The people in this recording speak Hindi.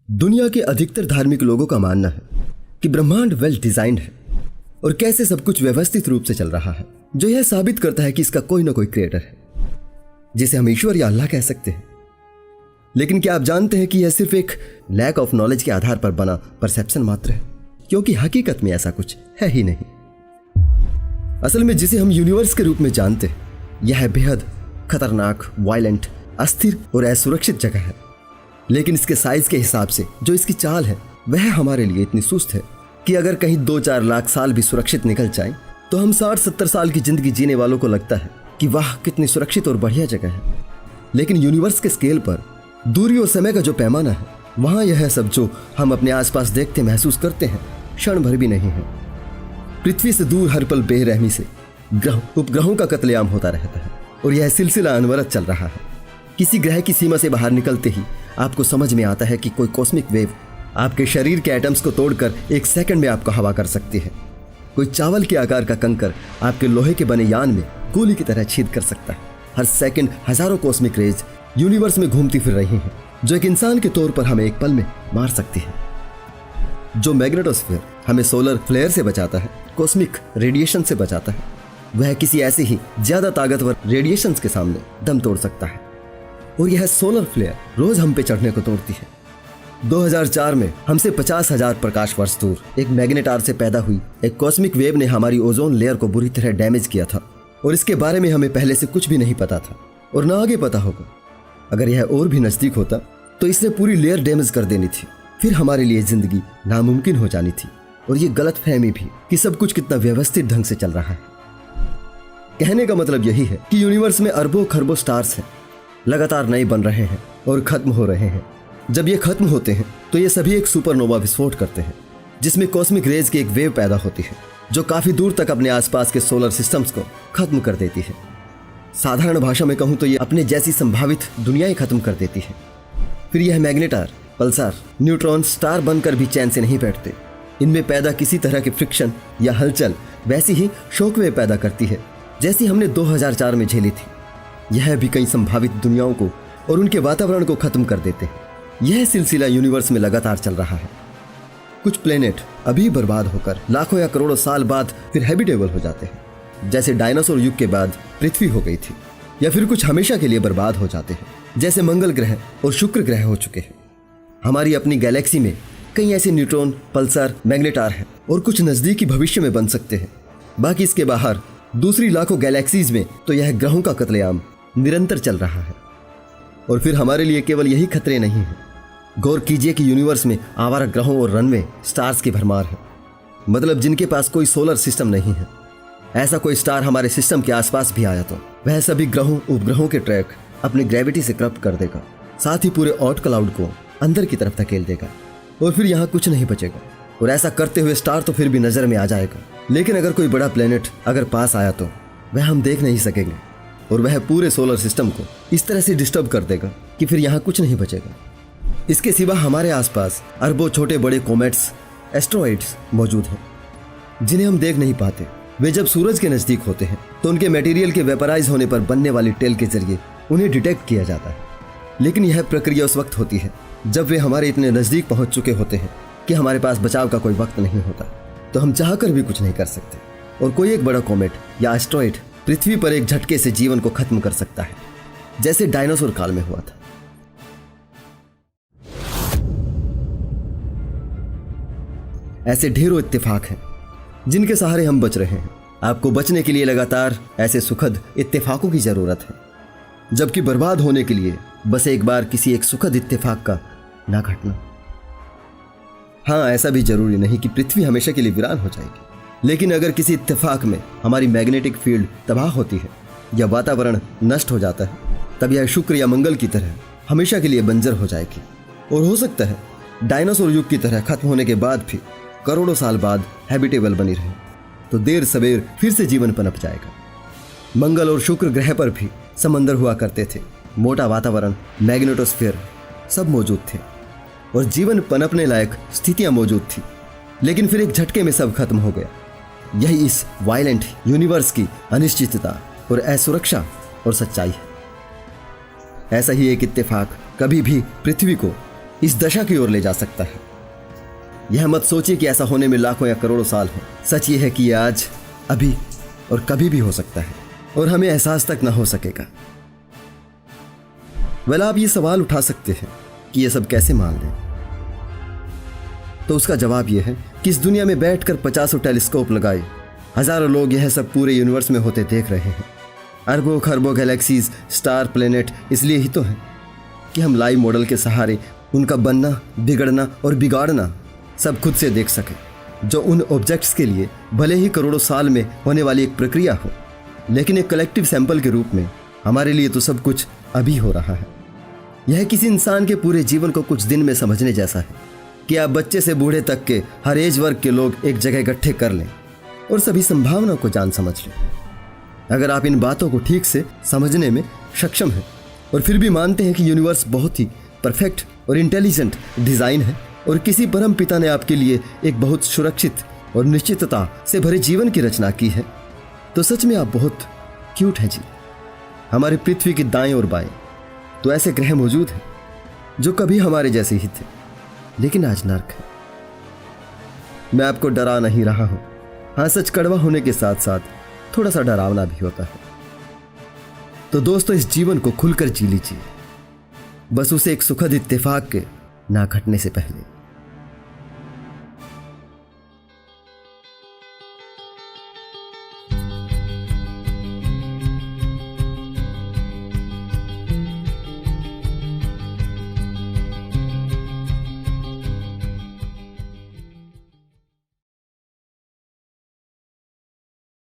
दुनिया के अधिकतर धार्मिक लोगों का मानना है कि ब्रह्मांड वेल डिजाइंड है और कैसे सब कुछ व्यवस्थित रूप से चल रहा है, जो यह साबित करता है कि इसका कोई ना कोई क्रिएटर है, जिसे हम ईश्वर या अल्लाह कह सकते हैं। लेकिन क्या आप जानते हैं कि यह सिर्फ एक लैक ऑफ नॉलेज के आधार पर बना परसेप्शन मात्र है, क्योंकि हकीकत में ऐसा कुछ है ही नहीं। असल में जिसे हम यूनिवर्स के रूप में जानते हैं, यह बेहद खतरनाक, वायलेंट, अस्थिर और असुरक्षित जगह है। लेकिन इसके साइज के हिसाब से जो इसकी चाल है वह हमारे लिए इतनी सुस्त है कि अगर कहीं 2-4 लाख साल भी सुरक्षित निकल जाए तो हम 60-70 साल की जिंदगी जीने वालों को लगता है कि वाह कितनी सुरक्षित और बढ़िया जगह है। लेकिन यूनिवर्स के स्केल पर दूरी और समय का जो पैमाना है, वहां यह सब जो हम अपने आसपास देखते महसूस करते हैं क्षण भर भी नहीं है। पृथ्वी से दूर हर पल बेरहमी से ग्रह उपग्रहों का कत्लेआम होता रहता है और यह सिलसिला अनवरत चल रहा है। किसी ग्रह की सीमा से बाहर निकलते ही आपको समझ में आता है कि कोई कॉस्मिक वेव आपके शरीर के एटम्स को तोड़कर 1 सेकंड में आपको हवा कर सकती है। कोई चावल के आकार का कंकर आपके लोहे के बने यान में गोली की तरह छेद कर सकता है। हर सेकंड हजारों कॉस्मिक रेज यूनिवर्स में घूमती फिर रही हैं, जो एक इंसान के तौर पर हमें एक पल में मार सकती है। जो मैग्नेटोस्फीयर हमें सोलर फ्लेयर से बचाता है, कॉस्मिक रेडिएशन से बचाता है, वह किसी ऐसे ही ज्यादा ताकतवर रेडिएशन के सामने दम तोड़ सकता है। और यह सोलर फ्लेयर रोज हम पे चढ़ने को तोड़ती है। 2004 में हमसे 50,000 प्रकाश वर्ष दूर एक मैग्नेटार से पैदा हुई एक कॉस्मिक वेव ने हमारी ओजोन लेयर को बुरी तरह डैमेज किया था और इसके बारे में हमें पहले से कुछ भी नहीं पता था और ना आगे पता होगा। अगर यह और भी नजदीक होता तो इसने पूरी लेयर डैमेज कर देनी थी, फिर हमारे लिए जिंदगी नामुमकिन हो जानी थी। और ये गलत फहमी भी कि सब कुछ कितना व्यवस्थित ढंग से चल रहा है। कहने का मतलब यही है कि यूनिवर्स में अरबों खरबों स्टार्स हैं, लगातार नए बन रहे हैं और खत्म हो रहे हैं। जब ये खत्म होते हैं तो ये सभी एक सुपरनोवा विस्फोट करते हैं, जिसमें कॉस्मिक रेज की एक वेव पैदा होती है जो काफी दूर तक अपने आसपास के सोलर सिस्टम्स को खत्म कर देती है। साधारण भाषा में कहूं तो ये अपने जैसी संभावित दुनियाएं खत्म कर देती है। फिर यह मैग्नेटार, पल्सार, न्यूट्रॉन स्टार बनकर भी चैन से नहीं बैठते। इनमें पैदा किसी तरह की फ्रिक्शन या हलचल वैसी ही शॉकवेव पैदा करती है जैसी हमने 2004 में झेली थी। यह भी कई संभावित दुनियाओं को और उनके वातावरण को खत्म कर देते हैं। यह सिलसिला यूनिवर्स में लगातार चल रहा है। कुछ प्लेनेट अभी बर्बाद होकर लाखों या करोड़ों साल बाद फिर हैबिटेबल हो जाते हैं, जैसे डायनासोर युग के बाद पृथ्वी हो गई थी, या फिर कुछ हमेशा के लिए बर्बाद हो जाते हैं, जैसे मंगल ग्रह और शुक्र ग्रह हो चुके हैं। हमारी अपनी गैलेक्सी में कई ऐसे न्यूट्रॉन, पल्सर, मैग्नेटार हैं और कुछ नजदीकी भविष्य में बन सकते हैं। बाकी इसके बाहर दूसरी लाखों गैलेक्सीज में तो यह ग्रहों का कत्लेआम निरंतर चल रहा है। और फिर हमारे लिए केवल यही खतरे नहीं हैं। गौर कीजिए कि यूनिवर्स में आवारा ग्रहों और रनवे स्टार्स की भरमार है, मतलब जिनके पास कोई सोलर सिस्टम नहीं है। ऐसा कोई स्टार हमारे सिस्टम के आसपास भी आया तो वह सभी ग्रहों उपग्रहों के ट्रैक अपनी ग्रेविटी से करप्ट कर देगा, साथ ही पूरे ऑट क्लाउड को अंदर की तरफ धकेल देगा और फिर यहाँ कुछ नहीं बचेगा। और ऐसा करते हुए स्टार तो फिर भी नजर में आ जाएगा, लेकिन अगर कोई बड़ा प्लेनेट अगर पास आया तो वह हम देख नहीं सकेंगे और वह पूरे सोलर सिस्टम को इस तरह से डिस्टर्ब कर देगा कि फिर यहाँ कुछ नहीं बचेगा। इसके सिवा हमारे आसपास अरबों छोटे बड़े कॉमेट्स, एस्ट्रॉइड्स मौजूद हैं जिन्हें हम देख नहीं पाते। वे जब सूरज के नजदीक होते हैं तो उनके मटेरियल के वेपराइज होने पर बनने वाली टेल के जरिए उन्हें डिटेक्ट किया जाता है। लेकिन यह प्रक्रिया उस वक्त होती है जब वे हमारे इतने नजदीक पहुंच चुके होते हैं कि हमारे पास बचाव का कोई वक्त नहीं होता, तो हम चाहकर भी कुछ नहीं कर सकते और कोई एक बड़ा कॉमेट या एस्ट्रॉइड पृथ्वी पर एक झटके से जीवन को खत्म कर सकता है, जैसे डायनासोर काल में हुआ था। ऐसे ढेरों इत्तेफाक हैं जिनके सहारे हम बच रहे हैं। आपको बचने के लिए लगातार ऐसे सुखद इत्तेफाकों की जरूरत है, जबकि बर्बाद होने के लिए बस एक बार किसी एक सुखद इत्तेफाक का ना घटना। हाँ, ऐसा भी जरूरी नहीं कि पृथ्वी हमेशा के लिए वीरान हो जाएगी, लेकिन अगर किसी इत्तेफाक में हमारी मैग्नेटिक फील्ड तबाह होती है या वातावरण नष्ट हो जाता है, तब यह शुक्र या मंगल की तरह हमेशा के लिए बंजर हो जाएगी और हो सकता है डायनासोर युग की तरह खत्म होने के बाद भी करोड़ों साल बाद हैबिटेबल बनी रहे, तो देर सवेर फिर से जीवन पनप जाएगा। मंगल और शुक्र ग्रह पर भी समंदर हुआ करते थे, मोटा वातावरण, मैग्नेटोस्फीयर सब मौजूद थे और जीवन पनपने लायक स्थितियां मौजूद थी। लेकिन फिर एक झटके में सब खत्म हो गया। यही इस वायलेंट यूनिवर्स की अनिश्चितता और असुरक्षा और सच्चाई है। ऐसा ही एक इत्तेफाक कभी भी पृथ्वी को इस दशा की ओर ले जा सकता है। यह मत सोचिए कि ऐसा होने में लाखों या करोड़ों साल हो। सच ये है कि यह आज, अभी और कभी भी हो सकता है और हमें एहसास तक ना हो सकेगा। आप ये सवाल उठा सकते हैं कि यह सब कैसे मान लें। तो उसका जवाब यह है कि इस दुनिया में बैठकर 50 टेलीस्कोप लगाए हजारों लोग यह सब पूरे यूनिवर्स में होते देख रहे हैं। अरबों खरबों गैलेक्सीज, स्टार, प्लेनेट इसलिए ही तो है कि हम लाइव मॉडल के सहारे उनका बनना, बिगड़ना और बिगाड़ना सब खुद से देख सके, जो उन ऑब्जेक्ट्स के लिए भले ही करोड़ों साल में होने वाली एक प्रक्रिया हो, लेकिन एक कलेक्टिव सैंपल के रूप में हमारे लिए तो सब कुछ अभी हो रहा है। यह किसी इंसान के पूरे जीवन को कुछ दिन में समझने जैसा है कि आप बच्चे से बूढ़े तक के हर एज वर्ग के लोग एक जगह इकट्ठे कर लें और सभी संभावनाओं को जान समझ लें। अगर आप इन बातों को ठीक से समझने में सक्षम हैं और फिर भी मानते हैं कि यूनिवर्स बहुत ही परफेक्ट और इंटेलिजेंट डिज़ाइन है और किसी परम पिता ने आपके लिए एक बहुत सुरक्षित और निश्चितता से भरे जीवन की रचना की है, तो सच में आप बहुत क्यूट हैं जी। हमारी पृथ्वी की दाएं और बाएं तो ऐसे ग्रह मौजूद हैं जो कभी हमारे जैसे ही थे, लेकिन आज नर्क है। मैं आपको डरा नहीं रहा हूं। हाँ, सच कड़वा होने के साथ साथ थोड़ा सा डरावना भी होता है। तो दोस्तों, इस जीवन को खुलकर जी लीजिए, बस उसे एक सुखद इत्तेफाक के ना घटने से पहले।